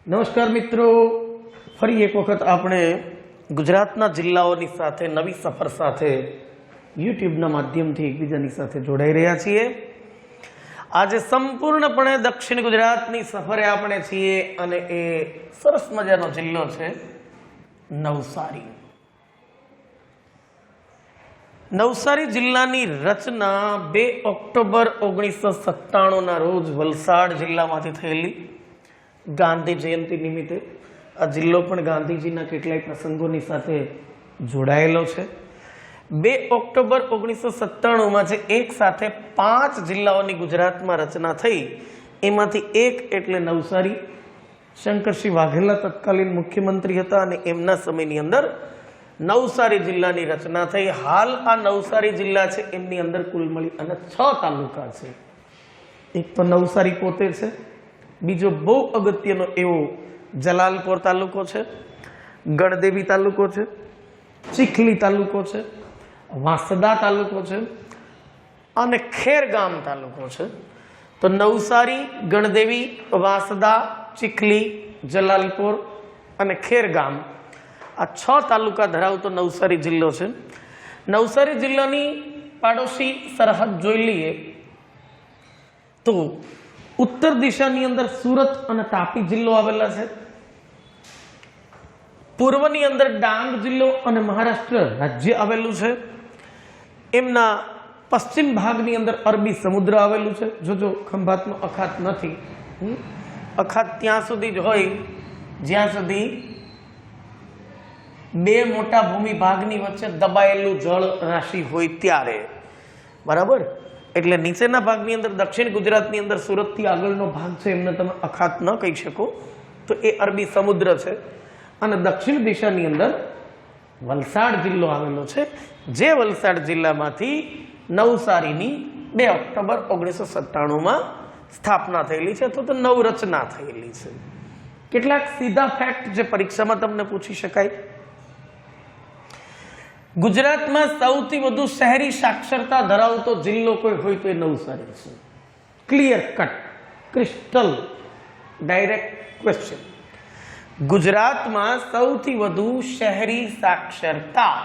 નમસ્કાર મિત્રો, ફરી એક વખત આપણે ગુજરાતના જિલ્લાઓની સાથે નવી સફર સાથે યુટ્યુબના માધ્યમથી એકબીજાની સાથે જોડાઈ રહ્યા છીએ। આજે સંપૂર્ણપણે દક્ષિણ ગુજરાતની સફરે આપણે છીએ અને એ સરસ મજાનો જિલ્લો છે નવસારી। નવસારી જિલ્લાની રચના 2 ઓક્ટોબર 1997ના રોજ વલસાડ જિલ્લામાંથી થયેલી। ગાંધી જયંતિ નિમિત્તે આ જિલ્લો પણ ગાંધીજીના કેટલાય પ્રસંગોની સાથે જોડાયેલો છે। 2 ઓક્ટોબર 1997માં જે એક સાથે 5 જિલ્લાઓની ગુજરાતમાં રચના થઈ એમાંથી એક એટલે નવસારી। શંકરસિંહ વાઘેલા તત્કાલીન મુખ્યમંત્રી હતા અને એમના સમયની અંદર નવસારી જિલ્લાની રચના થઈ। હાલ આ નવસારી જિલ્લા છે એમની અંદર કુલ મળી અને 6 તાલુકા છે। એક તો નવસારી પોતે છે, બીજો બહુ અગત્યનો એવો જલાલપોર તાલુકો છે, ગણદેવી તાલુકો છે, ચીખલી તાલુકો છે, વાંસદા તાલુકો છે અને ખેરગામ તાલુકો છે। તો નવસારી, ગણદેવી, વાંસદા, ચીખલી, જલાલપોર અને ખેરગામ આ 6 તાલુકા ધરાવતો નવસારી જિલ્લો છે। નવસારી જિલ્લાની પાડોશી સરહદ જોઈ લઈએ તો ઉત્તર દિશાની અંદર સુરત અને તાપી જિલ્લો આવેલા છે। પૂર્વની અંદર ડાંગ જિલ્લો અને મહારાષ્ટ્ર રાજ્ય આવેલું છે। એમના પશ્ચિમ ભાગની અંદર અરબી સમુદ્ર આવેલું છે। જોજો ખંભાતનો અખાત નથી, અખાત ત્યાં સુધી જ હોય જ્યાં સુધી 2 મોટા ભૂમિ ભાગની વચ્ચે દબાયેલું જળ રાશિ હોય ત્યારે, બરાબર। એટલે નીચેના ભાગની અંદર દક્ષિણ ગુજરાતની અંદર સુરતથી આગળનો ભાગ છે એમને તમે અખાત ન કહી શકો, તો એ અરબી સમુદ્ર છે। અને દક્ષિણ દિશાની અંદર વલસાડ જિલ્લો આવેલો છે, જે વલસાડ જિલ્લામાંથી નવસારીની 2 ઓક્ટોબર 1997માં સ્થાપના થયેલી છે, તો નવરચના થયેલી છે। કેટલાક સીધા ફેક્ટ જે પરીક્ષામાં તમને પૂછી શકાય। ગુજરાતમાં સૌથી વધુ શહેરી સાક્ષરતા ધરાવતો જિલ્લો કોઈ હોય તો એ નવસારી છે। Clear cut, crystal direct question. ગુજરાતમાં સૌથી વધુ શહેરી સાક્ષરતા,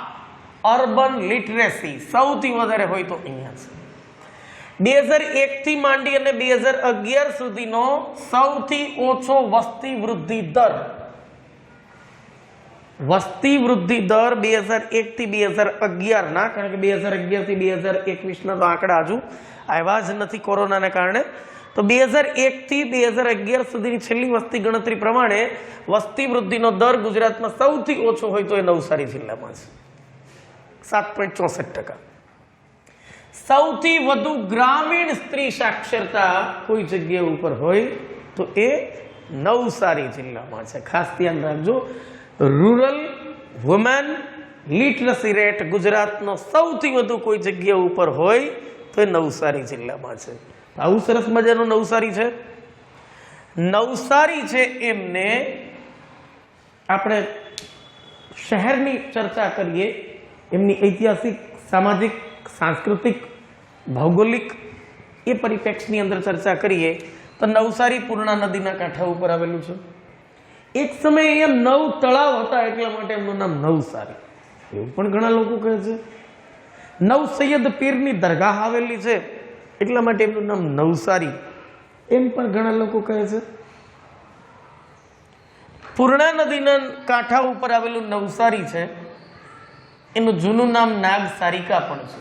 અર્બન લિટરેસી સૌથી વધારે હોય તો અહીંયા છે। 2001 થી માંડી અને 2011 સુધીનો સૌથી ઓછો વસ્તી વૃદ્ધિ દર 2001 થી 2011 ના, કારણ કે 2011 થી 2021 ના તો આંકડા હજુ આવ્યા જ નથી કોરોનાને કારણે। તો 2001 થી 2011 સુધીની છેલ્લી વસ્તી ગણતરી પ્રમાણે વસ્તી વૃદ્ધિનો દર ગુજરાતમાં સૌથી ઓછો હોય તો એ નવસારી જિલ્લામાં છે, 7.64%। સૌથી વધુ ગ્રામીણ સ્ત્રી સાક્ષરતા કોઈ જગ્યા ઉપર હોય તો એ નવસારી જિલ્લામાં છે। ખાસ ધ્યાન રાખજો, રૂરલ વુમેન લિટરસી રેટ ગુજરાતનો સૌથી વધુ કોઈ જગ્યા ઉપર હોય તો એ નવસારી જિલ્લામાં છે। આવું સરસ મજાનું નવસારી છે। નવસારી છે એમને આપણે શહેરની ચર્ચા કરીએ, એમની ઐતિહાસિક, સામાજિક, સાંસ્કૃતિક, ભૌગોલિક એ પરિપ્રેક્ષની અંદર ચર્ચા કરીએ તો નવસારી પૂર્ણા નદીના કાંઠા ઉપર આવેલું છે। એક સમયે અહીંયા 9 તળાવ હતા એટલા માટે એમનું નામ નવસારી, એવું પણ ઘણા લોકો કહે છે। નવ સૈયદ પીરની દરગાહ આવેલી છે એટલા માટે એમનું નામ નવસારી, એમ પણ ઘણા લોકો કહે છે। પૂર્ણા નદીના કાંઠા ઉપર આવેલું નવસારી છે, એનું જૂનું નામ નાગસારિકા પણ છે,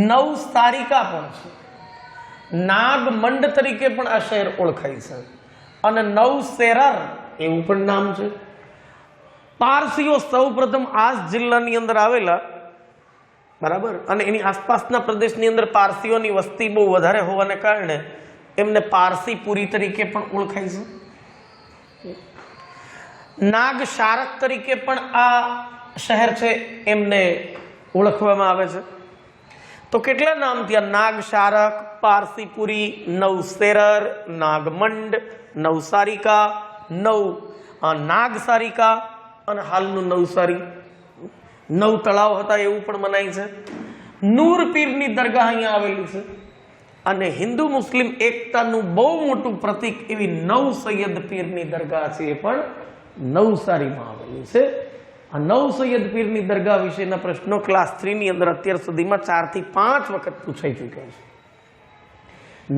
નવસારિકા પણ છે, નાગમંડ તરીકે પણ આ શહેર ઓળખાય છે અને નવશેરર એવું પણ નામ છે। પારસીઓ સૌપ્રથમ આ જિલ્લાની અંદર આવેલા, બરાબર, અને એની આસપાસના પ્રદેશની અંદર પારસીઓની વસ્તી બહુ વધારે હોવાને કારણે એમને પારસીપુરી તરીકે પણ ઓળખાય છે। નાગશારક તરીકે પણ આ શહેર છે એમને ઓળખવામાં આવે છે। તો કેટલા નામ થયા? નાગશારક, પારસીપુરી, નવશેરર, નાગમંડ, નવસારિકા, નાગસારિકા અને હાલનું નવસારી। 9 તળાવ હતા એવું પણ મનાય છે। નૂર પીરની દરગાહ અહીંયા આવેલી છે અને હિન્દુ મુસ્લિમ એકતાનું બહુ મોટું પ્રતીક એવી નવ સૈયદ પીરની દરગાહ છે એ પણ નવસારીમાં આવેલી છે. આ નવ સૈયદ પીરની દરગાહ વિશેના પ્રશ્નો ક્લાસ 3 ની અંદર અત્યાર સુધીમાં 4 થી 5 વખત પૂછાઈ ચૂક્યા છે.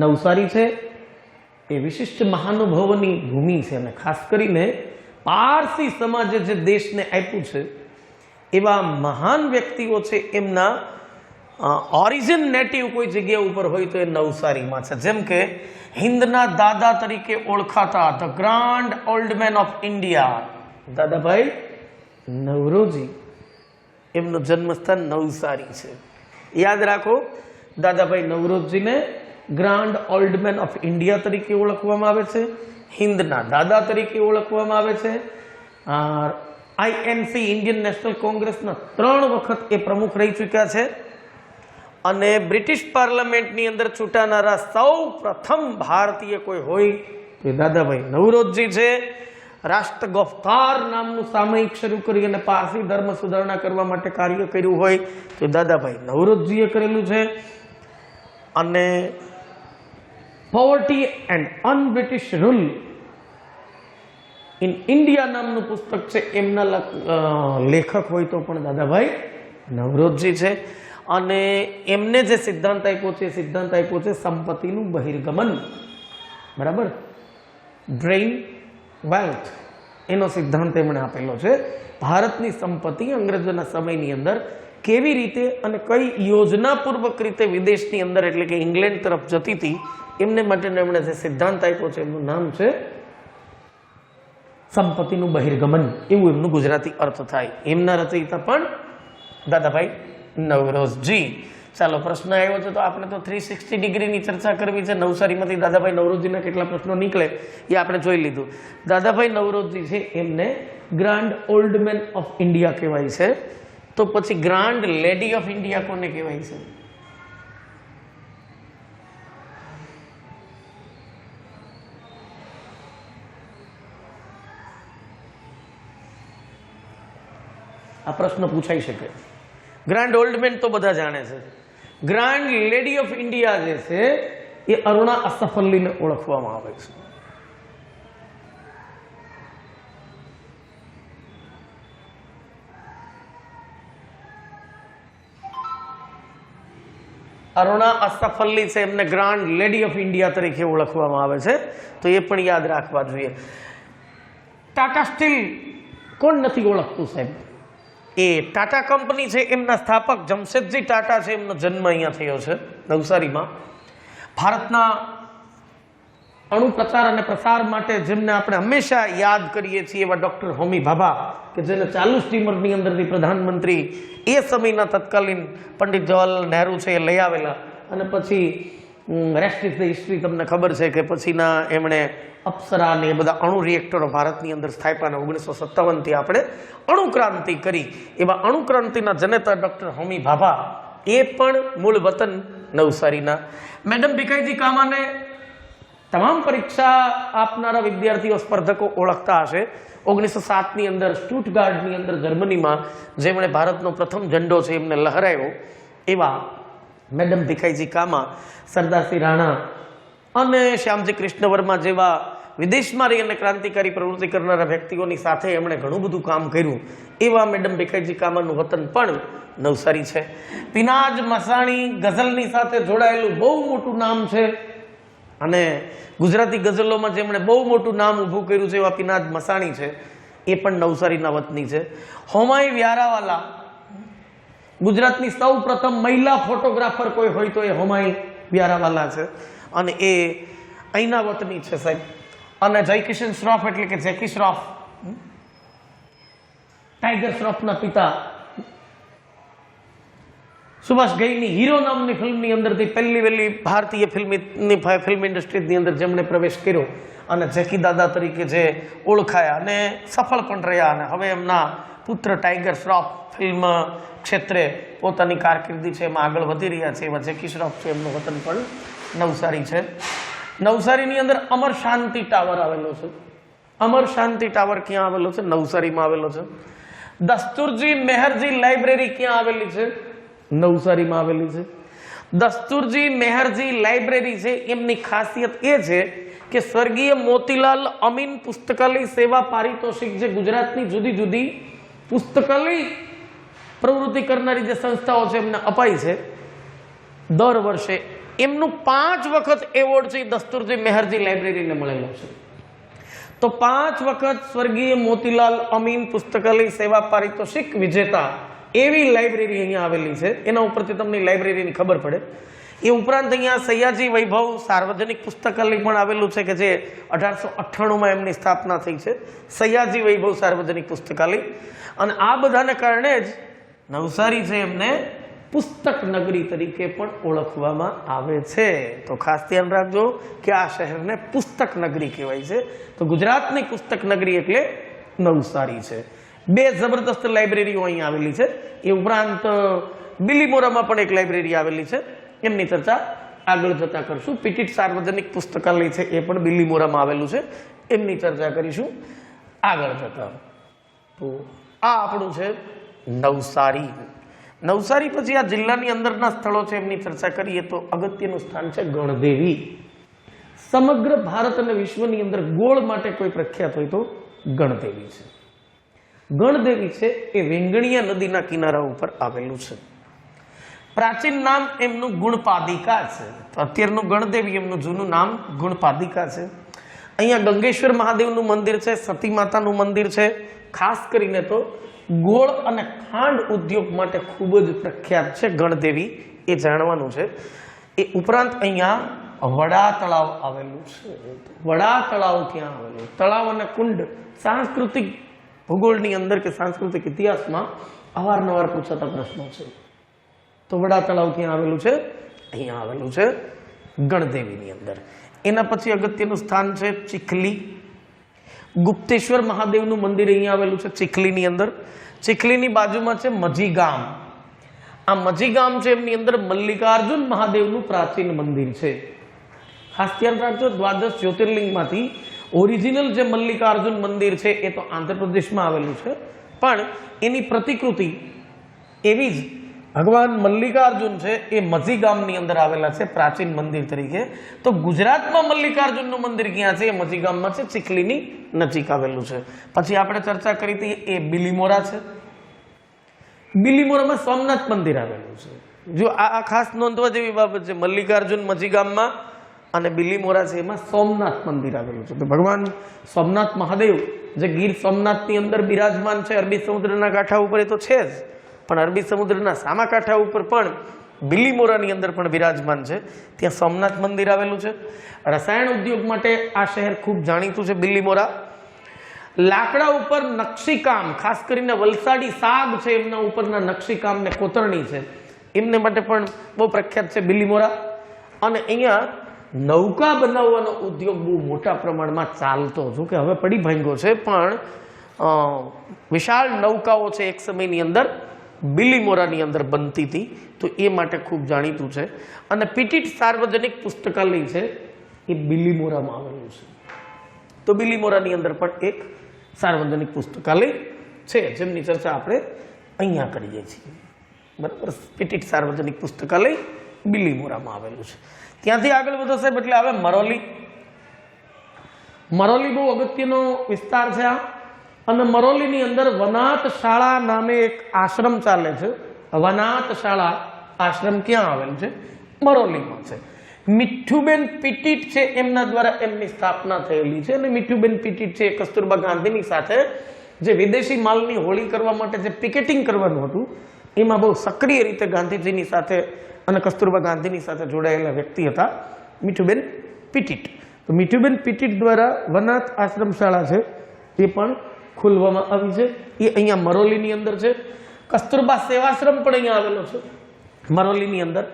નવસારી છે એ વિશિષ્ટ મહાનુભાવોની ભૂમિ છે અને ખાસ કરીને પારસી સમાજે જે દેશને આપ્યું છે એવા મહાન વ્યક્તિઓ છે એમના ઓરિજિન નેટિવ કોઈ જગ્યા ઉપર હોય તો એ નવસારીમાં છે. જેમ કે હિન્દના દાદા તરીકે ઓળખાતા the grand old man of India Dadabhai Naoroji, એમનું જન્મસ્થાન નવસારી છે. યાદ રાખો, દાદાભાઈ નવરોજીને grand old man of India તરીકે ઓળખવામાં આવે છે, હિન્દના દાદા તરીકે ઓળખવામાં આવે છે. આઈએનસી ઇન્ડિયન નેશનલ કોંગ્રેસના 3 વખત એ પ્રમુખ રહી ચૂક્યા છે અને બ્રિટિશ પાર્લામેન્ટની અંદર ચૂંટાનારા સૌ પ્રથમ ભારતીય કોઈ હોય તો એ દાદાભાઈ નવરોજી છે. રાષ્ટ્ર ગોફતાર નામનું સામયિક શરૂ કરી અને પારસી ધર્મ સુધારણા કરવા માટે કાર્ય કર્યું હોય તો દાદાભાઈ નવરોજીએ કરેલું છે. અને poverty and unBritish rule in India નામનું પુસ્તક છે એમના લેખક હોય તો પણ દાદાભાઈ નવરોજી છે. અને એમને જે સિદ્ધાંત આપ્યો છે એ સિદ્ધાંત આપ્યો છે સંપત્તિનું બહિર્ગમન, બરાબર, ડ્રેઇન વેલ્થ, એનો સિદ્ધાંત એમણે આપેલો છે. ભારતની સંપત્તિ અંગ્રેજોના સમયની અંદર કેવી રીતે અને કઈ યોજનાપૂર્વક રીતે વિદેશની અંદર એટલે કે ઇંગ્લેન્ડ તરફ જતી હતી એમને માટે એમણે જે સિદ્ધાંત આપ્યો છે એમનું નામ છે સંપત્તિનું બહિર્ગમન, એવું એમનું ગુજરાતી અર્થ થાય. એમના રચયિતા પણ દાદાભાઈ નવરોજી. ચાલો, પ્રશ્ન આવ્યો છે તો આપણે તો 360 ડિગ્રીની ચર્ચા કરવી છે. નવસારીમાંથી દાદાભાઈ નવરોજીના કેટલા પ્રશ્નો નીકળે એ આપણે જોઈ લીધું. દાદાભાઈ નવરોજી છે એમને grand old man of India કહેવાય છે. તો પછી ગ્રાન્ડ લેડી ઓફ ઇન્ડિયા કોને કહેવાય છે? આ પ્રશ્ન પૂછાઈ શકે. ગ્રાન્ડ ઓલ્ડ મેન તો બધા જાણે છે. ગ્રાન્ડ લેડી ઓફ ઇન્ડિયા જે છે એ અરુણા અસફ અલીને ઓળખવામાં આવે છે. અરુણા અસફ અલી છે એમને ગ્રાન્ડ લેડી ઓફ ઇન્ડિયા તરીકે ઓળખવામાં આવે છે, તો એ પણ યાદ રાખવા જોઈએ. ટાટા સ્ટીલ કોણ નથી ઓળખતું સાહેબ? એ ટાટા કંપની છે એમના સ્થાપક જમશેદજી ટાટા છે, એમનો જન્મ અહીંયા થયો છે નવસારીમાં. ભારતના અણુ પ્રચાર અને પ્રસાર માટે જેમને આપણે હંમેશા યાદ કરીએ છીએ એવા ડોક્ટર હોમી ભાભા કે જેને ચાલુ સ્ટીમરની અંદરથી પ્રધાનમંત્રી એ સમયના તત્કાલીન પંડિત જવાહરલાલ નહેરુ છે એ લઈ આવેલા અને પછી રેસ્ટ ઇઝ ધ હિસ્ટ્રી. તમને ખબર છે કે પછીના એમણે અપ્સરા ને એ બધા અણુ રિએક્ટરો ભારતની અંદર સ્થાપ્યા. 1957થી આપણે અણુક્રાંતિ કરી. એવા અણુક્રાંતિના જનેતા ડોક્ટર હોમી ભાભા એ પણ મૂળ વતન નવસારીના. મેડમ ભીખાઈજી કામાને તમામ પરીક્ષા આપનારા વિદ્યાર્થીઓ સ્પર્ધકો ઓળખતા હશે. 1907ની અંદર સ્ટુટગાર્ડની અંદર જર્મનીમાં જેમણે ભારતનો પ્રથમ ઝંડો છે એમને લહેરાયો એવા મેડમ ભીખાઈજી કામા, સરદારસિંહ રાણા અને શ્યામજી કૃષ્ણ વર્મા જેવા વિદેશમાં રહી અને ક્રાંતિકારી પ્રવૃત્તિ કરનારા વ્યક્તિઓની સાથે એમણે ઘણું બધું કામ કર્યું. એવા મેડમ ભીખાઈજી કામાનું વતન પણ નવસારી છે. પિનાજ મસાણી ગઝલની સાથે જોડાયેલું બહુ મોટું નામ છે અને ગુજરાતી ગઝલોમાં જેમણે બહુ મોટું નામ ઊભું કર્યું છે એવા પિનાજ મસાણી છે, એ પણ નવસારીના વતની છે. હોમાઈ વ્યારાવાલા, ગુજરાતની સૌ પ્રથમ મહિલા ફોટોગ્રાફર કોઈ હોય તો એ હોમાઈ વ્યારાવાલા છે અને એ અહીંના વતની છે સાહેબ. અને જયકિશન શ્રોફ એટલે કે જેકી શ્રોફ, ટાઈગર શ્રોફના પિતા, સુભાષ ઘઈની હીરો નામની ફિલ્મની અંદરથી પહેલી વહેલી ભારતીય ફિલ્મ ઇન્ડસ્ટ્રીની અંદર જેમણે પ્રવેશ કર્યો અને જેકી દાદા તરીકે જે ઓળખાયા અને સફળ પણ રહ્યા અને હવે એમના પુત્ર ટાઈગર શ્રોફ ફિલ્મ ક્ષેત્રે પોતાની કારકિર્દી છે એમાં આગળ વધી રહ્યા છે. એવા જેકી શ્રોફ છે એમનું વતન પણ નવસારી છે. નવસારીની અંદર અમર શાંતિ ટાવર આવેલો છે. અમર શાંતિ ટાવર ક્યાં આવેલો છે? નવસારીમાં આવેલો છે. દસ્તુરજી મેહરજી લાઇબ્રેરી ક્યાં આવેલી છે? નવસારીમાં આવેલી છે. દસ્તુરજી મેહરજી લાઇબ્રેરી છે એમની ખાસિયત એ છે કે સ્વર્ગીય મોતીલાલ અમીન પુસ્તકાલય સેવા પારિતોષિક જે ગુજરાતની જુદી જુદી પુસ્તકાલય પ્રવૃત્તિ કરનારી જે સંસ્થાઓ છે એમને અપાય છે દર વર્ષે, એમનું 5 વખત એવોર્ડ છે દસ્તુરજી મેહરજી લાઇબ્રેરીને મળેલો છે. તો 5 વખત સ્વર્ગીય મોતીલાલ અમીન પુસ્તકાલય સેવા પારિતોષિક વિજેતા એવી લાઇબ્રેરી અહીંયા આવેલી છે. એના ઉપરથી તમને લાઇબ્રેરીની ખબર પડે. એ ઉપરાંત અહીંયા સયાજી વૈભવ સાર્વજનિક પુસ્તકાલય પણ આવેલું છે કે જે 1898માં એમની સ્થાપના થઈ છે, સયાજી વૈભવ સાર્વજનિક પુસ્તકાલય. અને આ બધાને કારણે જ નવસારી છે એમને પુસ્તક નગરી તરીકે પણ ઓળખવામાં આવે છે. તો ખાસ ધ્યાન રાખજો કે આ શહેરને પુસ્તક નગરી કહેવાય છે. તો ગુજરાતની પુસ્તક નગરી એટલે નવસારી છે. 2 જબરદસ્ત લાઇબ્રેરીઓ અહીં આવેલી છે. એ ઉપરાંત બિલીમોરામાં પણ એક લાઇબ્રેરી આવેલી છે, એમની ચર્ચા આગળ જતા કરશું. પીટીટ સાર્વજનિક પુસ્તકાલય છે એ પણ બિલીમોરામાં આવેલું છે, એમની ચર્ચા કરીશું આગળ જતા. તો આ આપણું છે નવસારી. નવસારી પછી આ જિલ્લાની અંદરના સ્થળો છે એમની ચર્ચા કરીએ તો અગત્યનું સ્થાન છે ગણદેવી. સમગ્ર ભારત અને વિશ્વની અંદર ગોળ માટે કોઈ પ્રખ્યાત હોય તો ગણદેવી છે. ગણદેવી છે એ વેંગણિયા નદીના કિનારા ઉપર આવેલું છે. પ્રાચીન નામ એમનું ગુણપાદિકા છે. તો અત્યારનું ગણદેવી, એમનું જૂનું નામ ગુણપાદિકા છે. અહીંયા ગંગેશ્વર મહાદેવનું મંદિર છે, સતી માતાનું મંદિર છે. ખાસ કરીને તો ગોળ અને ખાંડ ઉદ્યોગ માટે ખૂબ જ પ્રખ્યાત છે ગણદેવી, એ જાણવાનું છે. એ ઉપરાંત અહીંયા વડા તળાવ આવેલું છે. વડા તળાવ ત્યાં આવેલું. તળાવ અને કુંડ સાંસ્કૃતિક ભૂગોળની અંદર કે સાંસ્કૃતિક ઇતિહાસમાં અવારનવાર પૂછાતા પ્રશ્નો છે. તો વડા તળાવ ત્યાં આવેલું છે, અહીંયા આવેલું છે ગણદેવીની અંદર. એના પછી અગત્યનું સ્થાન છે ચીખલી. ગુપ્તેશ્વર મહાદેવનું મંદિર અહીંયા આવેલું છે ચીખલીની અંદર. ચીખલીની બાજુમાં છે મજી ગામ. આ મજી ગામ છે એમની અંદર મલ્લિકાર્જુન મહાદેવનું પ્રાચીન મંદિર છે. ખાસ ધ્યાન રાખજો, દ્વાદશ જ્યોતિર્લિંગમાંથી ઓરિજિનલ જે મલ્લિકાર્જુન મંદિર છે એ તો આંધ્રપ્રદેશમાં આવેલું છે, પણ એની પ્રતિકૃતિ એવી જ ભગવાન મલ્લિકાર્જુન છે એ મજી ગામની અંદર આવેલા છે પ્રાચીન મંદિર તરીકે. તો ગુજરાતમાં મલ્લિકાર્જુનનું મંદિર ક્યાં છે? એ મજી ગામમાં છે, ચીખલીની નજીક આવેલું છે. પછી આપણે ચર્ચા કરી હતી એ બિલીમોરા છે. બિલીમોરામાં સોમનાથ મંદિર આવેલું છે. જો આ ખાસ નોંધવા જેવી બાબત છે, મલ્લિકાર્જુન મજી ગામમાં અને બિલીમોરા છે એમાં સોમનાથ મંદિર આવેલું છે. તો ભગવાન સોમનાથ મહાદેવ જે ગીર સોમનાથની અંદર બિરાજમાન છે, અરબી સમુદ્રના કાંઠા ઉપર એ તો છે જ, પણ અરબી સમુદ્રના સામા કાંઠા ઉપર પણ બિલીમોરાની અંદર પણ બિરાજમાન છે. ત્યાં સોમનાથ મંદિર આવેલું છે. રસાયણ ઉદ્યોગ માટે આ શહેર ખૂબ જાણીતું છે બિલીમોરા. લાકડા ઉપર નકશીકામ, ખાસ કરીને વલસાડી સાગ છે એમના ઉપરના નકશીકામ ને કોતરણી છે, એમને માટે પણ બહુ પ્રખ્યાત છે બિલીમોરા. અને અહીંયા નૌકા બનાવવાનો ઉદ્યોગ બહુ મોટા પ્રમાણમાં ચાલતો, જો કે હવે પડી ભાંગ્યો છે, પણ વિશાળ નૌકાઓ છે એક સમયની અંદર બિલીમોરાની અંદર બનતી હતી. તો એ માટે ખૂબ જાણીતું છે. અને પીટીટ સાર્વજનિક પુસ્તકાલય છે એ બિલીમોરામાં આવેલું છે. તો બિલીમોરાની અંદર પણ એક સાર્વજનિક પુસ્તકાલય છે જેમની ચર્ચા આપણે અહીંયા કરીએ છીએ. બરાબર, પીટીટ સાર્વજનિક પુસ્તકાલય બિલીમોરામાં આવેલું છે. ત્યાંથી આગળ વધો સાહેબ એટલે આવે મરોલી. મરોલી બહુ અગત્યનો વિસ્તાર છે આ. અને મરોલીની અંદર વનાત શાળા નામે એક આશ્રમ ચાલે છે. વનાત શાળા આશ્રમ ક્યાં આવેલું છે? મરોલીમાં છે. મીઠુબેન પીટીટ છે એમના દ્વારા એમની સ્થાપના થયેલી છે. અને મીઠુબેન પીટીટ છે કસ્તુરબા ગાંધીની સાથે જે વિદેશી માલની હોળી કરવા માટે જે પિકેટિંગ કરવાનું હતું એમાં બહુ સક્રિય રીતે ગાંધીજીની સાથે અને કસ્તુરબા ગાંધીની સાથે જોડાયેલા વ્યક્તિ હતા મીઠુબેન પીટીટ. તો મીઠુબેન પીટીટ દ્વારા વનાથ આશ્રમ શાળા છે એ પણ ખોલવામાં આવી છે. એ અહીંયા મરોલીની અંદર છે. કસ્તુરબા સેવાશ્રમ પણ અહીંયા આવેલો છે મરોલીની અંદર.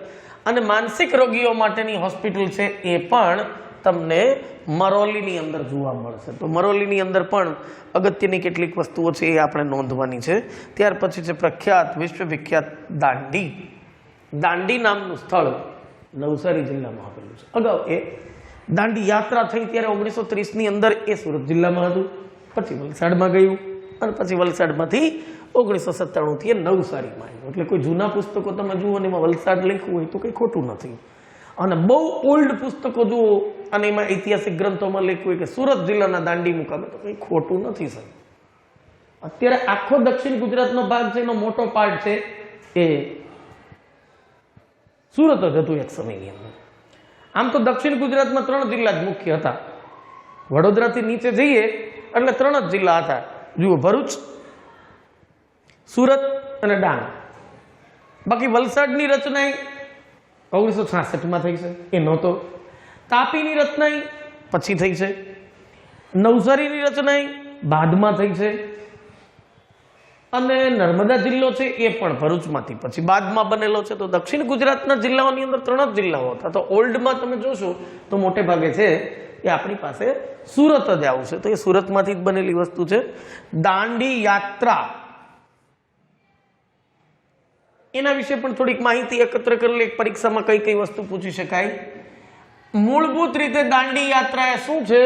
અને માનસિક રોગીઓ માટેની હોસ્પિટલ છે એ પણ તમને મરોલીની અંદર જોવા મળશે. તો મરોલીની અંદર પણ અગત્યની કેટલીક વસ્તુઓ છે એ આપણે નોંધવાની છે. ત્યાર પછી છે પ્રખ્યાત વિશ્વવિખ્યાત દાંડી. દાંડી નામનું સ્થળ નવસારી જિલ્લામાં આવેલું છે. અગાઉ એ દાંડી યાત્રા થઈ ત્યારે 1930ની અંદર એ સુરત જિલ્લામાં હતું, પછી વલસાડમાં ગયું અને પછી વલસાડમાંથી 1997 થી નવસારીમાં આવ્યો. એટલે કોઈ જૂના પુસ્તકો તમે જુઓ ને એમાં વલસાડ લખ્યું હોય તો કંઈ ખોટું નથી, અને બહુ ઓલ્ડ પુસ્તકો જુઓ અને એમાં ઐતિહાસિક ગ્રંથોમાં લખ્યું હોય કે સુરત જિલ્લાના દાંડી મુકામે, તો કંઈ ખોટું નથી સાહેબ. અત્યારે આખો દક્ષિણ ગુજરાતનો ભાગ છે, એનો મોટો પાર્ટ છે એ સુરત જ હતું એક સમયની અંદર. આમ તો દક્ષિણ ગુજરાતમાં 3 જિલ્લા જ મુખ્ય હતા. વડોદરાથી નીચે જઈએ એટલે 3 જ જિલ્લા હતા. જુઓ, ભરૂચ, સુરત અને ડાંગ. બાકી વલસાડની રચના 1966માં થઈ છે, એ નહોતો. તાપીની રચના પછી થઈ છે. નવસારીની રચના બાદમાં થઈ છે. અને નર્મદા જિલ્લો છે એ પણ ભરૂચમાંથી પછી બાદમાં બનેલો છે. તો દક્ષિણ ગુજરાતના જિલ્લાઓની અંદર 3 જ જિલ્લાઓ હતા. તો ઓલ્ડમાં તમે જોશો તો મોટે ભાગે છે એ આપણી પાસે સુરત જ આવશે. તો એ સુરતમાંથી જ બનેલી વસ્તુ છે. દાંડી યાત્રા, એના વિશે પણ થોડીક માહિતી એકત્ર કરેલી. એક પરીક્ષામાં કઈ કઈ વસ્તુ પૂછી શકાય. મૂળભૂત રીતે દાંડી યાત્રા એ શું છે?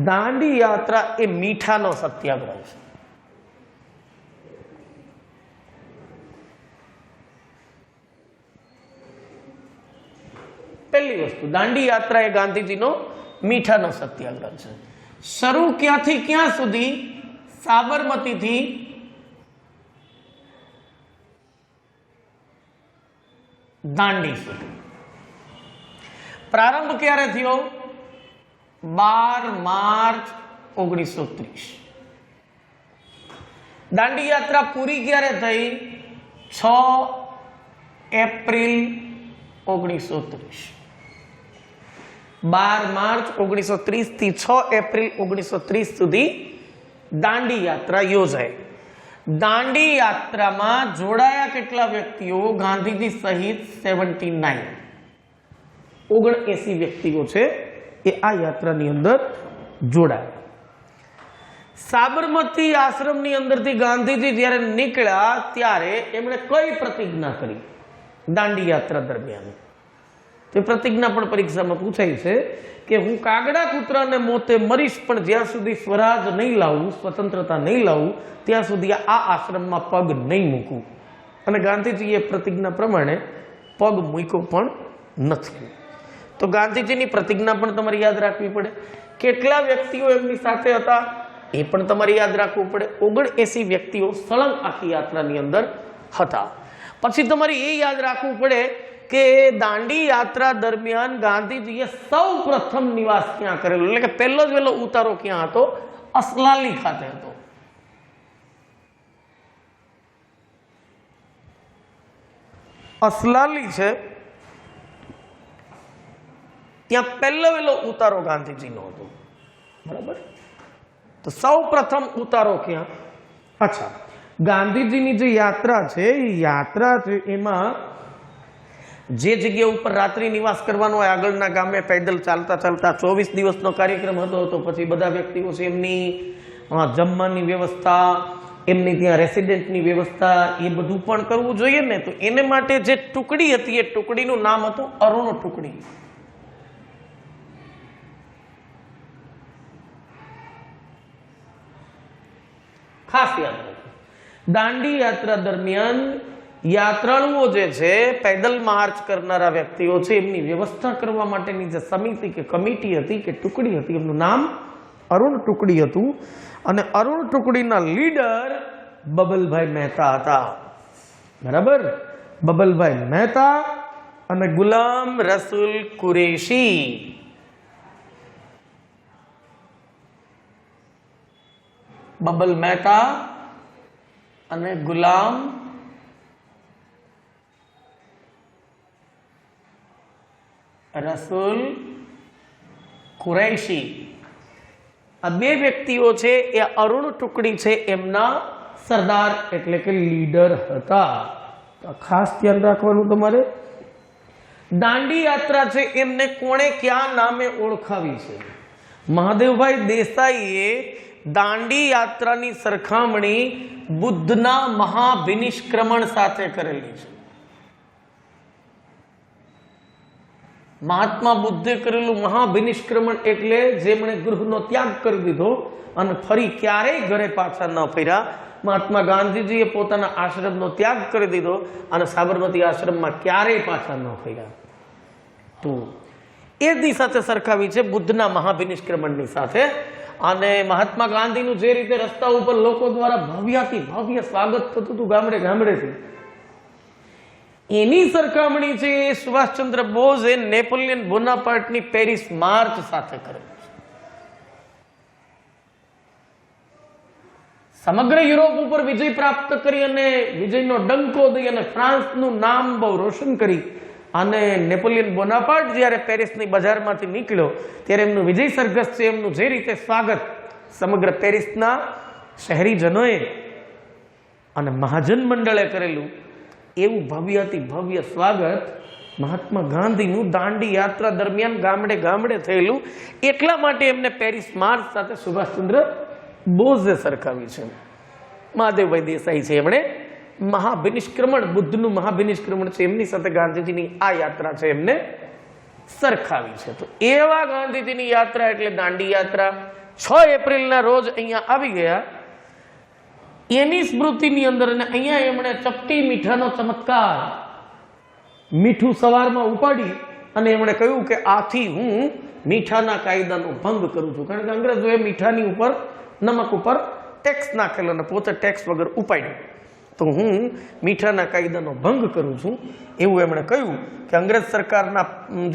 દાંડી યાત્રા એ મીઠાનો સત્યાગ્રહ છે. પહેલી વસ્તુ, દાંડી યાત્રા એ ગાંધીજીનો મીઠાનો સત્યાગ્રહ છે. શરૂ ક્યાંથી ક્યાં સુધી? સાબરમતીથી દાંડી સુધી. પ્રારંભ ક્યારે થયો? 12 માર્ચ 1930. દાંડી યાત્રા પૂરી ક્યારે થઈ? 6 એપ્રિલ 1930. 12 માર્ચ 1930 થી 6 એપ્રિલ 1930 સુધી દાંડી યાત્રા યોજાઈ. દાંડી યાત્રામાં જોડાયા કેટલા વ્યક્તિઓ? ગાંધીજી સહિત 79 વ્યક્તિઓ છે એ આ યાત્રાની અંદર જોડાયા. સાબરમતી આશ્રમની અંદરથી ગાંધીજી જ્યારે નીકળ્યા ત્યારે એમણે કઈ પ્રતિજ્ઞા કરી દાંડી યાત્રા દરમિયાન? તે પ્રતિજ્ઞા પણ પરીક્ષામાં પૂછાય છે કે હું કાગડા કૂતરાને મોતે મરીશ, પણ જ્યાં સુધી સ્વરાજ નહીં લાવું, સ્વતંત્રતા નહીં લાવું, ત્યાં સુધી આ આશ્રમમાં પગ નહીં મૂકું. અને ગાંધીજીએ પ્રતિજ્ઞા પ્રમાણે પગ મૂક્યો પણ નથી. તો ગાંધીજીની પ્રતિજ્ઞા પણ તમારે યાદ રાખવી પડે. કેટલા વ્યક્તિઓ એમની સાથે હતા એ પણ તમારે યાદ રાખવું પડે. 79 વ્યક્તિઓ સળંગ આખી યાત્રાની અંદર હતા. પછી તમારે એ યાદ રાખવું પડે કે દાંડી યાત્રા દરમિયાન ગાંધીજીએ સૌ પ્રથમ નિવાસ ક્યાં કરેલો, એટલે કે પહેલો જ વહેલો ઉતારો ક્યાં હતો? અસલાલી ખાતે હતો. અસલાલી છે ત્યાં પહેલો વહેલો ઉતારો ગાંધીજીનો હતો. બરાબર. તો સૌ પ્રથમ ઉતારો ક્યાં? અચ્છા, ગાંધીજીની જે યાત્રા છે એ યાત્રા છે એમાં જે જગ્યા ઉપર રાત્રિ નિવાસ કરવાનો હોય, આગળના ગામે પેદલ ચાલતા ચાલતા 24 દિવસનો કાર્યક્રમ હતો. તો પછી બધા વ્યક્તિઓ છે એમની જમવાની વ્યવસ્થા, એમની ત્યાં રેસિડેન્ટની વ્યવસ્થા, એ બધું પણ કરવું જોઈએ ને. તો એને માટે જે ટુકડી હતી એ ટુકડીનું નામ હતું અરુણ ટુકડી. ખાસ યાદ રાખો, દાંડી યાત્રા દરમિયાન યાત્રાળુઓ જે છે, પેદલ માર્ચ કરનારા વ્યક્તિઓ છે, એમની વ્યવસ્થા કરવા માટેની જે સમિતિ કે કમિટી હતી કે ટુકડી હતી, એમનું નામ અરુણ ટુકડી હતું. અને અરુણ ટુકડીના લીડર બબલભાઈ મહેતા હતા. બરાબર. બબલભાઈ મહેતા અને ગુલામ રસુલ કુરેશી. બબલ મહેતા અને ગુલામ રસુલ કુરૈશી, આ બે વ્યક્તિઓ છે એ અરુણ ટુકડી છે એમના સરદાર એટલે કે લીડર હતા. ખાસ ધ્યાન રાખવાનું તમારે. દાંડી યાત્રા છે એમને કોણે ક્યાં નામે ઓળખાવી છે? મહાદેવભાઈ દેસાઈએ દાંડી યાત્રાની સરખામણી બુદ્ધના મહાવિનિષ્ક્રમણ સાથે કરેલી છે. મહાત્મા બુદ્ધે કરેલું મહાવિનિષ્ક્રમણ એટલે જેમણે ગૃહનો ત્યાગ કરી દીધો અને ફરી ક્યારેય ઘરે પાછા ન ફર્યા, મહાત્મા ગાંધીજીએ પોતાના આશ્રમનો ત્યાગ કરી દીધો અને સાબરમતી આશ્રમમાં ક્યારેય પાછા ન ફર્યા. તો એની સાથે સરખાવી છે બુદ્ધના મહાભિનિષ્ક્રમણની સાથે. અને મહાત્મા ગાંધીનું જે રીતે રસ્તા ઉપર લોકો દ્વારા ભવ્યાથી ભવ્ય સ્વાગત થતું હતું ગામડે ગામડેથી, એની સરખામણી છે એ સુભાષચંદ્ર બોઝે નેપોલિયન બોનાપાર્ટની પેરિસ માર્ચ સાથે કરેલી છે. સમગ્ર યુરોપ ઉપર વિજય પ્રાપ્ત કરી અને વિજયનો ડંકો દઈ અને ફ્રાન્સનું નામ બહુ રોશન કરી અને નેપોલિયન બોનાપાર્ટ જ્યારે પેરિસની બજારમાંથી નીકળ્યો ત્યારે એમનું વિજય સરઘસ છે એમનું જે રીતે સ્વાગત સમગ્ર પેરિસના શહેરીજનોએ અને મહાજન મંડળે કરેલું, એવું ભવ્યથી ભવ્ય સ્વાગત મહાત્મા ગાંધીનું દાંડી યાત્રા દરમિયાન ગામડે ગામડે થયેલું. એટલા માટે એમને પેરિસ માર્ચ સાથે સુભાષચંદ્ર બોઝે સરખાવી છે. મહાદેવભાઈ દેસાઈ છે એમણે મહાભિનિષ્ક્રમણ, બુદ્ધનું મહાભિનિષ્ક્રમણ છે એમની સાથે ગાંધીજીની આ યાત્રા છે એમને સરખાવી છે. તો એવા ગાંધીજીની યાત્રા એટલે દાંડી યાત્રા 6 એપ્રિલના રોજ અહીંયા આવી ગયા. એની સ્મૃતિની અંદર અને અહીંયા એમણે ચપટી મીઠાનો ચમત્કાર, મીઠું સવારમાં ઉપાડી અને એમણે કહ્યું કે આથી હું મીઠાના કાયદાનો ભંગ કરું છું. કારણ કે અંગ્રેજોએ મીઠાની ઉપર, નમક ઉપર ટેક્સ નાખેલો અને પોતે ટેક્સ વગર ઉપાડ્યું. તો હું મીઠાના કાયદાનો ભંગ કરું છું એવું એમણે કહ્યું કે અંગ્રેજ સરકારના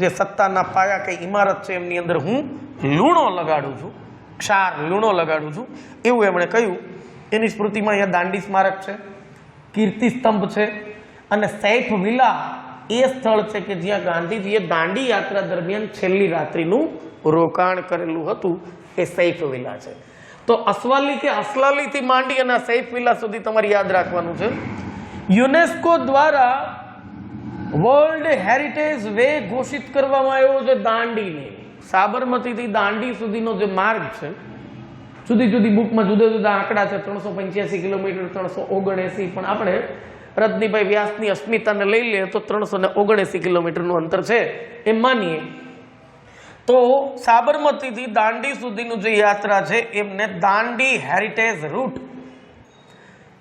જે સત્તાના પાયા કે ઇમારત છે એમની અંદર હું લૂણો લગાડું છું, ક્ષાર લૂણો લગાડું છું એવું એમણે કહ્યું. એની સ્મૃતિમાં અહીંયા દાંડી સ્મારક છે, કીર્તિ સ્તંભ છે અને સૈફ વિલા એ સ્થળ છે કે જ્યાં ગાંધીજીએ દાંડી યાત્રા દરમિયાન છેલ્લી રાત્રિનું રોકાણ કરેલું હતું. એ સૈફ વિલા છે. તો અસવાલી કે અસલાલીથી માંડી અને સૈફ વિલા સુધી તમારે યાદ રાખવાનું છે. યુનેસ્કો દ્વારા વર્લ્ડ હેરિટેજ વે ઘોષિત કરવામાં આવ્યો છે દાંડીને. સાબરમતીથી દાંડી સુધીનો જે માર્ગ છે, જુદી જુદી બુકમાં જુદા જુદા આંકડા છે, 385 કિલોમીટર, 379, પણ આપણે રજનીભાઈ વ્યાસની અસ્મિતાને લઈ લઈએ તો 379 કિલોમીટરનું અંતર છે એમ માનીએ. તો સાબરમતીથી દાંડી સુધીનું જે યાત્રા છે એમને દાંડી હેરિટેજ રૂટ,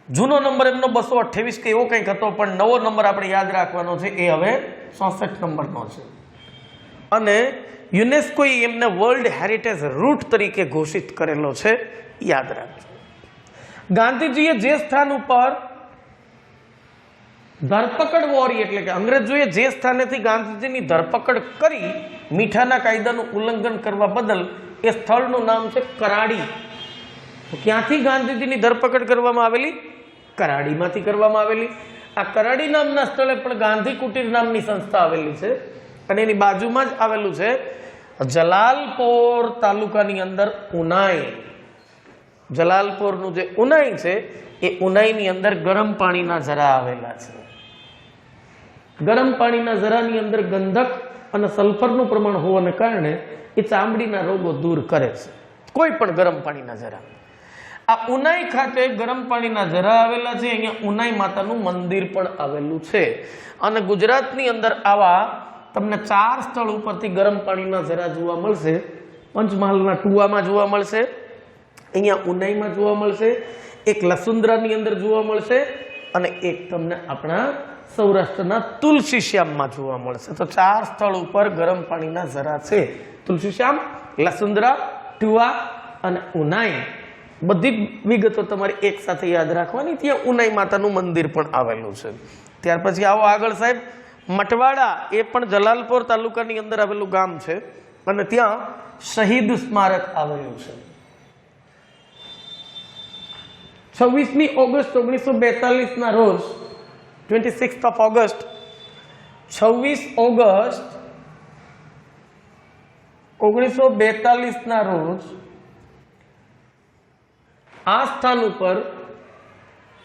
જૂનો નંબર એમનો 228 કે એવો કંઈક હતો, પણ નવો નંબર આપણે યાદ રાખવાનો છે એ હવે 64 નંબરનો છે. અને યુનેસ્કોએ એમને વર્લ્ડ હેરિટેજ રૂટ તરીકે ઘોષિત કરેલો છે, યાદ રાખજો. ગાંધીજીએ જે સ્થાન ઉપર ધરપકડ વોરી એટલે કે અંગ્રેજોએ જે સ્થાનેથી ગાંધીજીની ધરપકડ કરી મીઠાના કાયદાનું ઉલ્લંઘન કરવા બદલ, એ સ્થળનું નામ છે કરાડી. તો ક્યાંથી ગાંધીજીની ધરપકડ કરવામાં આવેલી? કરાડીમાંથી કરવામાં આવેલી. આ કરાડી નામના સ્થળે પણ ગાંધી કુટીર નામની સંસ્થા આવેલી છે અને એની બાજુમાં જ આવેલું છે જલાલપોર તાલુકાની અંદર ઉનાઈ. જલાલપોરનું જે ઉનાઈ છે એ ઉનાઈની અંદર ગરમ પાણીના ઝરા આવેલા છે. ગરમ પાણીના ઝરાની અંદર ગંધક અને સલ્ફરનું પ્રમાણ હોવાને કારણે એ ચામડીના રોગો દૂર કરે છે, કોઈ પણ ગરમ પાણીના ઝરા. આ ઉનાઈ ખાતે ગરમ પાણીના ઝરા આવેલા છે. અહીંયા ઉનાઈ માતાનું મંદિર પણ આવેલું છે. અને ગુજરાતની અંદર આવા તમને 4 સ્થળ ઉપરથી ગરમ પાણીના ઝરા જોવા મળશે. પંચમહાલના ટુવામાં જોવા મળશે, અહીંયા ઉનાઈમાં જોવા મળશે, એક લસુંદરાની અંદર જોવા મળશે અને એક તમને આપણા સૌરાષ્ટ્રના તુલસીશ્યામમાં જોવા મળશે. તો 4 સ્થળ ઉપર ગરમ પાણીના ઝરા છે. તુલસીશ્યામ, લસુંદરા, ટુવા અને ઉનાઈ. બધી વિગતો તમારી એક સાથે યાદ રાખવાની. ત્યાં ઉનાઈ માતાનું મંદિર પણ આવેલું છે. ત્યાર પછી આવો આગળ સાહેબ, મટવાડા એ પણ જલાલપોર તાલુકાની અંદર આવેલું ગામ છે અને ત્યાં શહીદ સ્મારક આવેલું છે. 26મી ઓગસ્ટ 1942 રોજ, 26th of August, 26 ઓગસ્ટ 1942 રોજ આ સ્થાન ઉપર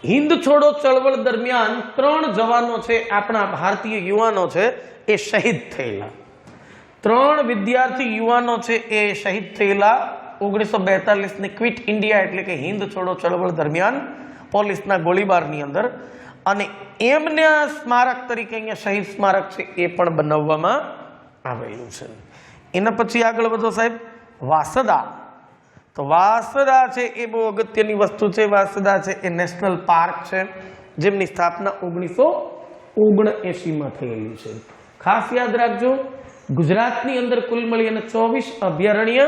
હિન્દ છોડો ચળવળ દરમિયાન 3 જવાનો છે, આપણા ભારતીય યુવાનો છે, એ શહીદ થયેલા. 3 વિદ્યાર્થી યુવાનો છે એ શહીદ થયેલા 1942ની ક્વિટ ઇન્ડિયા એટલે કે હિન્દ છોડો ચળવળ દરમિયાન પોલીસના ગોળીબારની અંદર. અને એમના સ્મારક તરીકે અહીંયા શહીદ સ્મારક છે એ પણ બનાવવામાં આવેલું છે. એના પછી આગળ વધો સાહેબ, વાસદા. તો વાંસદા છે એ બહુ અગત્યની વસ્તુ છે. વાંસદા છે એ નેશનલ પાર્ક છે, જેમની સ્થાપના 1979 માં થયેલી છે. ખાસ યાદ રાખજો, ગુજરાતની અંદર કુલ મળીને 24 અભયારણ્ય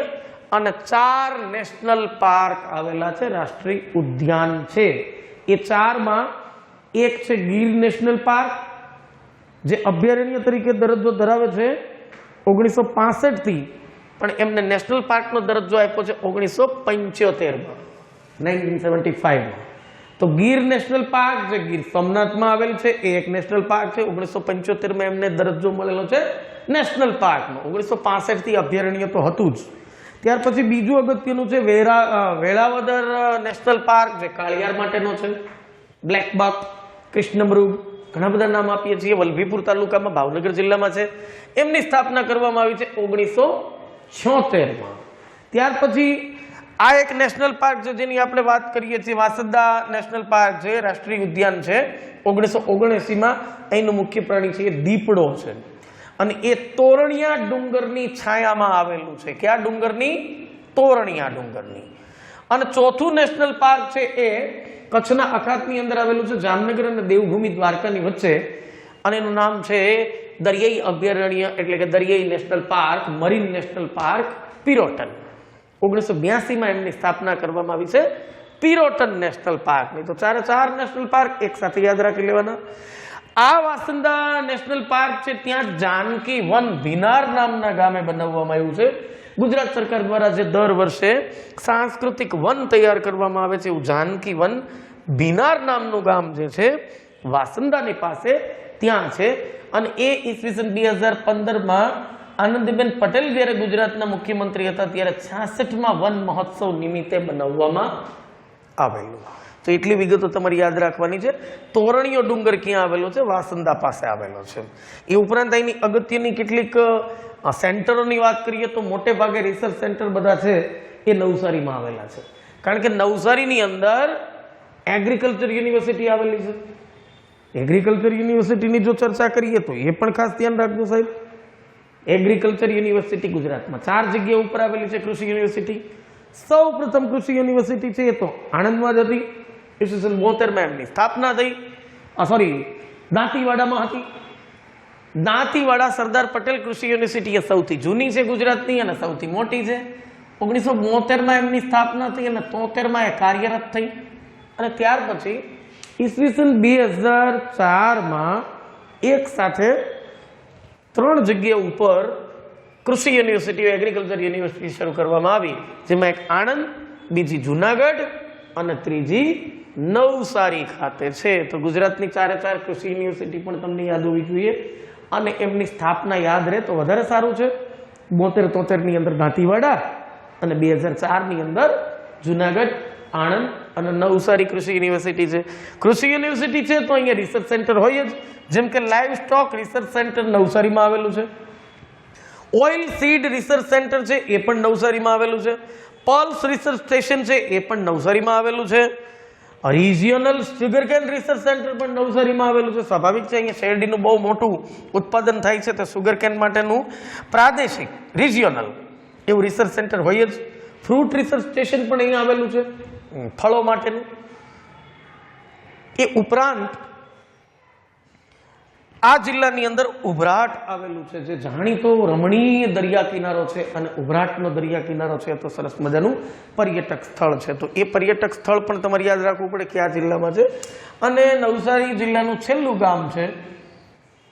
અને 4 નેશનલ પાર્ક આવેલા છે, રાષ્ટ્રીય ઉદ્યાન છે. એ 4માં એક છે ગીર નેશનલ પાર્ક, જે અભયારણ્ય તરીકે દરજ્જો ધરાવે છે 1965 થી, પણ એમને નેશનલ પાર્કનો દરજ્જો આપ્યો છે 1975માં, 1975માં. તો ગીર નેશનલ પાર્ક જે ગીર સોમનાથમાં આવેલ છે એ એક નેશનલ પાર્ક છે. 1975માં એમને દરજ્જો મળેલો છે નેશનલ પાર્કનો. 1965 થી અભયારણ્ય તો હતું જ. ત્યાર પછી બીજું અગત્યનું છે વેળાવદર નેશનલ પાર્ક, જે કાળિયાર માટેનો છે. બ્લેકબક, કૃષ્ણમૃગ, ઘણા બધા નામ આપીએ છીએ. વલભીપુર તાલુકામાં ભાવનગર જિલ્લામાં છે. એમની સ્થાપના કરવામાં આવી છે 1976માં. ત્યાર પછી આ એક નેશનલ પાર્ક છે જેની આપણે વાત કરીએ છીએ, વાંસદા નેશનલ પાર્ક છે, રાષ્ટ્રીય ઉદ્યાન છે. 1979માં અહીંનું મુખ્ય પ્રાણી છે એ દીપડો છે, અને એ તોરણિયા ડુંગરની છાયામાં આવેલું છે. કયા ડુંગરની? તોરણિયા ડુંગરની. અને ચોથું નેશનલ પાર્ક છે એ કચ્છના અખાતની અંદર આવેલું છે, જામનગર અને દેવભૂમિ દ્વારકાની વચ્ચે, અને એનું નામ છે દરિયાઈ અભયારણ્ય, એટલે કે દરિયાઈ national park, marine national park Pirotan. 1982માં એમની સ્થાપના કરવામાં આવી છે પિરોટન નેશનલ પાર્કની. તો 4 નેશનલ પાર્ક એક સાથે યાદ રાખી લેવાના. આ વાંસદા નેશનલ પાર્ક છે ત્યાં જાનકી વન ભીનાર નામના ગામે બનાવવામાં આવ્યું છે. ગુજરાત સરકાર દ્વારા જે દર વર્ષે સાંસ્કૃતિક વન તૈયાર કરવામાં આવે છે, એવું જાનકી વન ભીનાર નામનું ગામ જે છે વાંસદાની પાસે ત્યાં છે. અને એ ઈસવીસન 2015માં આનંદીબેન પટેલ જ્યારે ગુજરાતના મુખ્યમંત્રી હતા ત્યારે 66માં વન મહોત્સવ નિમિત્તે બનાવવામાં આવેલું. તો એટલી વિગતો તમારે યાદ રાખવાની છે. તોરણીયો ડુંગર ક્યાં આવેલો છે? વાંસદા પાસે આવેલો છે. એ ઉપરાંત અહીંની અગત્યની કેટલીક સેન્ટરોની વાત કરીએ તો મોટે ભાગે રિસર્ચ સેન્ટર બધા છે એ નવસારીમાં આવેલા છે. કારણ કે નવસારીની અંદર એગ્રીકલ્ચર યુનિવર્સિટી આવેલી છે. એગ્રીકલ્ચર યુનિવર્સિટીની જો ચર્ચા કરીએ તો એ પણ ખાસ ધ્યાન રાખજો સાહેબ. એગ્રીકલ્ચર યુનિવર્સિટી ગુજરાતમાં 4 જગ્યા ઉપર આવેલી છે. કૃષિ યુનિવર્સિટી સૌ પ્રથમ કૃષિ યુનિવર્સિટી છે એ તો આણંદમાં જ હતી. ઈસવીસન 72માં એમની સ્થાપના થઈ. દાંતીવાડામાં હતી. દાંતીવાડા સરદાર પટેલ કૃષિ યુનિવર્સિટી એ સૌથી જૂની છે ગુજરાતની અને સૌથી મોટી છે. 1972માં એમની સ્થાપના થઈ અને 73માં એ કાર્યરત થઈ. અને ત્યાર પછી ઈસવીસન 2004માં એક સાથે 3 જગ્યા ઉપર કૃષિ યુનિવર્સિટી, એગ્રીકલ્ચર યુનિવર્સિટી શરૂ કરવામાં આવી, જેમાં એક આણંદ, બીજી જુનાગઢ અને ત્રીજી નવસારી ખાતે છે. તો ગુજરાતની 4 કૃષિ યુનિવર્સિટી પણ તમને યાદ હોવી જોઈએ. અને એમની સ્થાપના યાદ રહે તો વધારે સારું છે. 72-73ની અંદર દાંતીવાડા અને 2004ની અંદર જુનાગઢ, આણંદ અને નવસારી કૃષિ યુનિવર્સિટી છે. કૃષિ યુનિવર્સિટી છે તો અહીંયા રિસર્ચ સેન્ટર હોય જ, જેમ કે લાઈવ સ્ટોક રિસર્ચ સેન્ટર નવસારીમાં આવેલું છે. ઓઇલ સીડ રિસર્ચ સેન્ટર છે એ પણ નવસારીમાં આવેલું છે. પલ્સ રિસર્ચ સ્ટેશન છે એ પણ નવસારીમાં આવેલું છે. રિજિયોનલ સુગરકેન રિસર્ચ સેન્ટર પણ નવસારીમાં આવેલું છે. સ્વાભાવિક છે, અહીંયા શેરડીનું બહુ મોટું ઉત્પાદન થાય છે, તો સુગરકેન માટેનું પ્રાદેશિક રિજિયોનલ એવું રિસર્ચ સેન્ટર હોય જ. ફ્રૂટ રિસર્ચ સ્ટેશન પણ અહીંયા આવેલું છે, ફળો માટેનું. એ ઉપરાંત આ જિલ્લાની અંદર ઉભરાટ આવેલું છે, જે જાણીતો રમણીય દરિયા કિનારો છે. અને ઉભરાટનો દરિયા કિનારો છે તો સરસ મજાનું પર્યટક સ્થળ છે. તો એ પર્યટક સ્થળ પણ તમારે યાદ રાખવું પડે કે આ જિલ્લામાં છે. અને નવસારી જિલ્લાનું છેલ્લું ગામ છે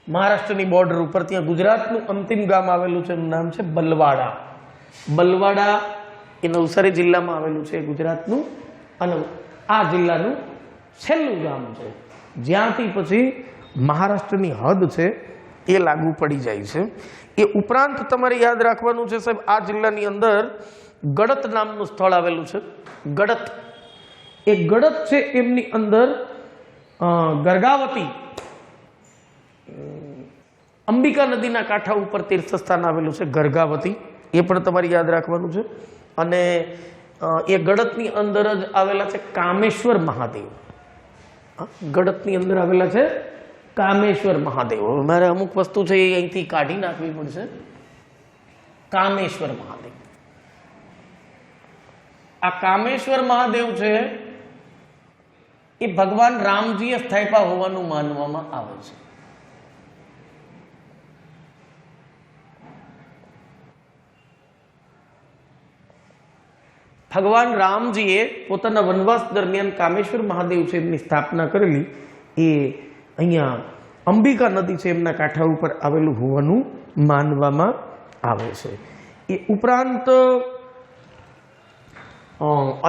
મહારાષ્ટ્રની બોર્ડર ઉપર, ત્યાં ગુજરાતનું અંતિમ ગામ આવેલું છે, એનું નામ છે બલવાડા. બલવાડા એ નવસારી જિલ્લામાં આવેલું છે ગુજરાતનું, અને આ જિલ્લાનું છેલ્લું ગામ છે, જ્યાંથી પછી મહારાષ્ટ્રની હદ છે એ લાગુ પડી જાય છે. એ ઉપરાંત તમારે યાદ રાખવાનું છે સાહેબ, આ જિલ્લાની અંદર ગડત નામનું સ્થળ આવેલું છે. ગડત, એ ગડત છે એમની અંદર ગર્ગાવતી, અંબિકા નદીના કાંઠા ઉપર તીર્થસ્થાન આવેલું છે ગર્ગાવતી. એ પણ તમારે યાદ રાખવાનું છે. અને એ ગડતની અંદર જ આવેલા છે કામેશ્વર મહાદેવ. ગડતની અંદર આવેલા છે કામેશ્વર મહાદેવ. મારે અમુક વસ્તુ છે એ અહીંથી કાઢી નાખવી પડશે. કામેશ્વર મહાદેવ આ કામેશ્વર મહાદેવ છે એ ભગવાન રામજીએ સ્થાપ્યા હોવાનું માનવામાં આવે છે. ભગવાન રામજીએ પોતાના વનવાસ દરમિયાન કામેશ્વર મહાદેવ છે એમની સ્થાપના કરેલી એ અહીંયા અંબિકા નદી છે એમના કાંઠા ઉપર આવેલું હોવાનું માનવામાં આવે છે. એ ઉપરાંત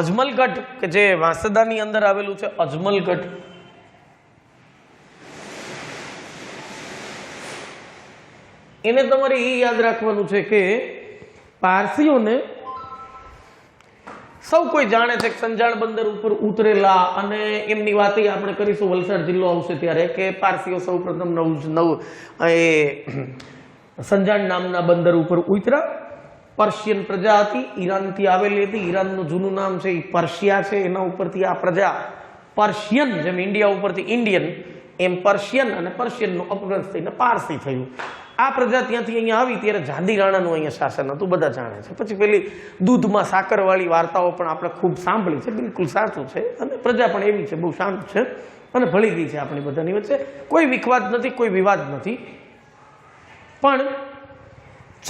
અજમલગઢ કે જે વાંસદાની અંદર આવેલું છે, અજમલગઢ એને તમારે એ યાદ રાખવાનું છે કે પારસીઓને સૌ કોઈ જાણે છે કે સંજાણ બંદર ઉપર ઉતરેલા, અને એમની વાત આપણે કરીશું વલસાડ જિલ્લો આવશે ત્યારે, કે પારસીઓ સૌ પ્રથમ સંજાણ નામના બંદર ઉપર ઉતરા. પર્શિયન પ્રજા હતી, ઈરાનથી આવેલી હતી. ઈરાનનું જૂનું નામ છે એ પર્શિયા છે. એના ઉપરથી આ પ્રજા પર્શિયન, જેમ ઇન્ડિયા ઉપરથી ઇન્ડિયન એમ પર્શિયન, અને પર્શિયનનું અપભ્રંશ થઈને પારસી થયું. આ પ્રજા ત્યાંથી અહીંયા આવી ત્યારે જાદી રાણાનું અહીંયા શાસન હતું, બધા જાણે છે. પછી પેલી દૂધમાં સાકરવાળી વાર્તાઓ પણ આપણે ખૂબ સાંભળી છે, બિલકુલ સાચું છે. અને પ્રજા પણ એવી છે, બહુ શાંત છે અને ભળી ગઈ છે આપણી બધાની વચ્ચે. કોઈ વિખવાદ નથી, કોઈ વિવાદ નથી. પણ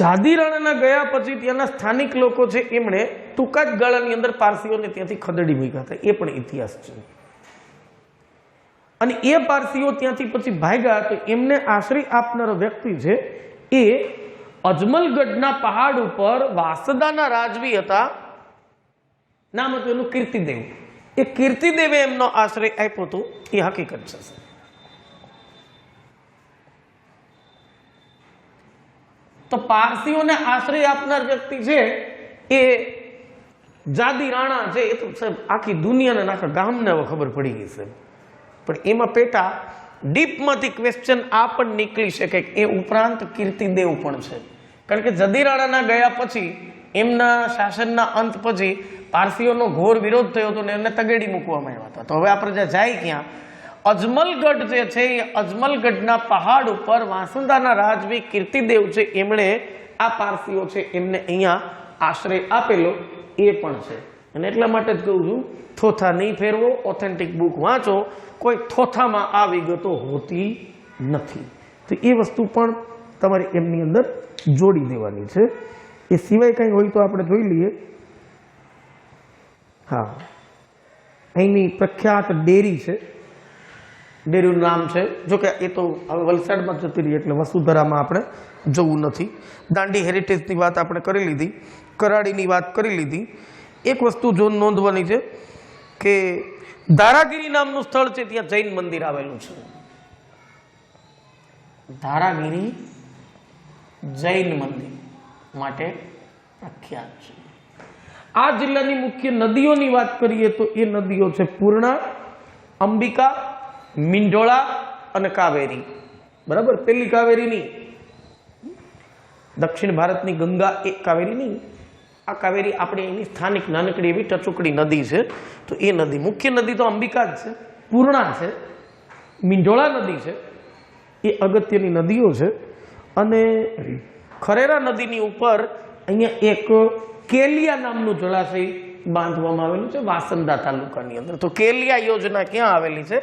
જાદી રાણાના ગયા પછી ત્યાંના સ્થાનિક લોકો છે એમણે ટૂંકા જ ગાળાની અંદર પારસીઓને ત્યાંથી ખદેડી મૂક્યા હતા. એ પણ ઇતિહાસ છે. અને એ પારસીઓ ત્યાંથી પછી ભાગ્યા તો એમને આશ્રય આપનારો વ્યક્તિ છે એ અજમલગઢના પહાડ ઉપર વાસદાના રાજવી હતા, નામ હતું એનું કીર્તિદેવ. એ કીર્તિદેવે એમનો આશ્રય આપ્યો હતો, એ હકીકત છે. તો પારસીઓને આશ્રય આપનાર વ્યક્તિ છે એ જાદી રાણા છે. એ તો સાહેબ આખી દુનિયાને આખા ગામને હવે ખબર પડી ગઈ છે. પણ એમાં પેટા ડીપમાંથી ક્વેશ્ચન આ પણ નીકળી શકે કે એ ઉપરાંત કીર્તિદેવ પણ છે. કારણ કે જાદી રાણાના ગયા પછી એમના શાસનના અંત પછી પારસીઓનો ઘોર વિરોધ થયો હતો ને એમને તગેડી મૂકવામાં આવ્યા હતા. તો હવે આ પ્રજા જાય ક્યાં? અજમલગઢ જે છે એ અજમલગઢના પહાડ ઉપર વાંસદાના રાજવી કીર્તિદેવ છે એમણે આ પારસીઓ છે એમને અહીંયા આશ્રય આપેલો એ પણ છે. અને એટલા માટે જ કહું છું, થોથા નહીં ફેરવો, ઓથેન્ટિક બુક વાંચો. કોઈ થોથામાં આ વિગતો હોતી નથી. તો એ વસ્તુ પણ તમારે એમની અંદર જોડી દેવાની છે. એ સિવાય કંઈ હોય તો આપણે જોઈ લઈએ. હા, અહીંની પ્રખ્યાત ડેરી છે, ડેરીનું નામ છે, જોકે એ તો હવે વલસાડમાં જતી રહી એટલે વસુધરામાં આપણે જવું નથી. દાંડી હેરિટેજની વાત આપણે કરી લીધી, કરાડીની વાત કરી લીધી. એક વસ્તુ જો નોંધવાની છે કે ધારાગીરી નામનું સ્થળ છે, ત્યાં જૈન મંદિર આવેલું છે. ધારાગીરી જૈન મંદિર માટે પ્રખ્યાત છે. આ જિલ્લાની મુખ્ય નદીઓની વાત કરીએ તો એ નદીઓ છે પૂર્ણા, અંબિકા, મીંઢોળા અને કાવેરી. બરાબર, પેલી કાવેરી નહીં, દક્ષિણ ભારતની ગંગા એ કાવેરી નહીં. આ કાવેરી આપણી એની સ્થાનિક નાનકડી એવી ટચુકડી નદી છે. તો એ નદી, મુખ્ય નદી તો અંબિકા જ છે, પૂર્ણા છે, મીંઢોળા નદી છે, એ અગત્યની નદીઓ છે. અને ખરેરા નદીની ઉપર અહીંયા એક કેલિયા નામનું જળાશય બાંધવામાં આવેલું છે વાસંદા તાલુકાની અંદર. તો કેલિયા યોજના ક્યાં આવેલી છે?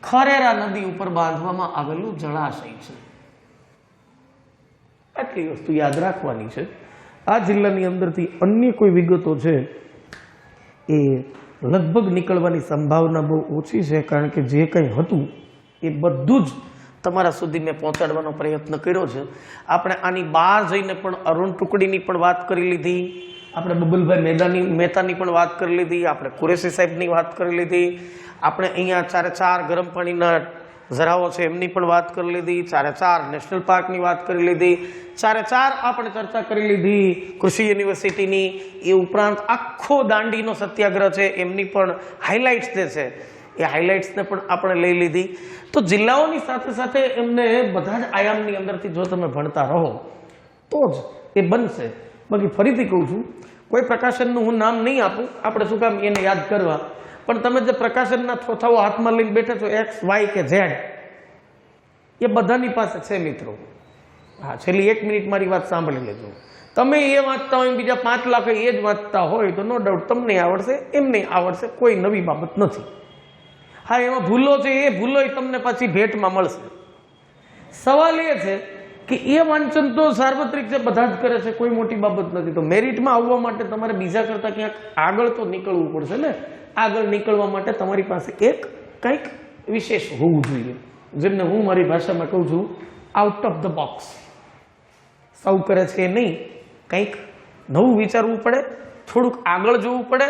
ખરેરા નદી ઉપર બાંધવામાં આવેલું જળાશય છે. આટલી વસ્તુ યાદ રાખવાની છે. આ જિલ્લાની અંદરથી અન્ય કોઈ વિગતો છે એ લગભગ નીકળવાની સંભાવના બહુ ઓછી છે, કારણ કે જે કંઈ હતું એ બધું જ તમારા સુધી મેં પહોંચાડવાનો પ્રયત્ન કર્યો છે. આપણે આની બહાર જઈને પણ અરુણ ટુકડીની પણ વાત કરી લીધી, આપણે બબુલભાઈ મહેતાની પણ વાત કરી લીધી, આપણે કુરેશી સાહેબની વાત કરી લીધી, આપણે અહીંયા 4 ગરમ પાણીના ઝરાઓ છે એમની પણ વાત કરી લીધી, 4 નેશનલ પાર્કની વાત કરી લીધી, 4 આપણે ચર્ચા કરી લીધી કૃષિ યુનિવર્સિટીની. એ ઉપરાંત આખો દાંડીનો સત્યાગ્રહ છે એમની પણ હાઇલાઇટ્સ જે છે એ હાઇલાઇટ્સને પણ આપણે લઈ લીધી. તો જિલ્લાઓની સાથે સાથે એમને બધા જ આયામની અંદરથી જો તમે ભણતા રહો તો જ એ બનશે. બાકી ફરીથી કહું છું, કોઈ પ્રકાશનનું હું નામ નહીં આપું, આપણે શું કામ એને યાદ કરવા. પણ તમે જે પ્રકાશનના થોથાઓ હાથમાં લઈને બેઠા છો, X, Y કે Z, એ બધાની પાસે છે મિત્રો. હા, છેલ્લી 1 મિનિટ મારી વાત સાંભળી લેજો. તમે એ વાંચતા હોય બીજા 5 લાખ એ જ વાંચતા હોય તો નો ડાઉટ તમને આવડશે, એમને આવડશે, કોઈ નવી બાબત નથી. હા, એમાં ભૂલો છે, એ ભૂલો તમને પાછી ભેટમાં મળશે. સવાલ એ છે કે એ વાંચન તો સાર્વત્રિક છે, બધા જ કરે છે, કોઈ મોટી બાબત નથી. તો મેરિટમાં આવવા માટે તમારે બીજા કરતાં ક્યાંક આગળ તો નીકળવું પડશે ને. આગળ નીકળવા માટે તમારી પાસે એક કંઈક વિશેષ હોવું જોઈએ, જેમને હું મારી ભાષામાં કહું છું આઉટ ઓફ ધ બોક્સ. સૌ કરે છે એ નહીં, કંઈક નવું વિચારવું પડે, થોડુંક આગળ જોવું પડે,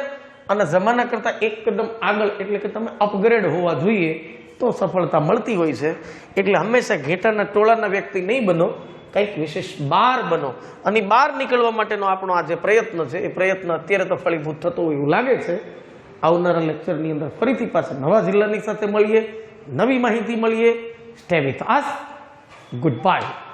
અને જમાના કરતાં એક કદમ આગળ, એટલે કે તમે અપગ્રેડ હોવા જોઈએ, તો સફળતા મળતી હોય છે. એટલે હંમેશા ઘેટાના ટોળાના વ્યક્તિ નહીં બનો, કંઈક વિશેષ બહાર બનો. અને બહાર નીકળવા માટેનો આપણો આ જે પ્રયત્ન છે એ પ્રયત્ન અત્યારે તો ફળીભૂત થતો હોય એવું લાગે છે. આવનારા લેક્ચરની અંદર ફરીથી પાછા નવા જિલ્લાની સાથે મળીએ, નવી માહિતી મળીએ. Stay with us. Good bye.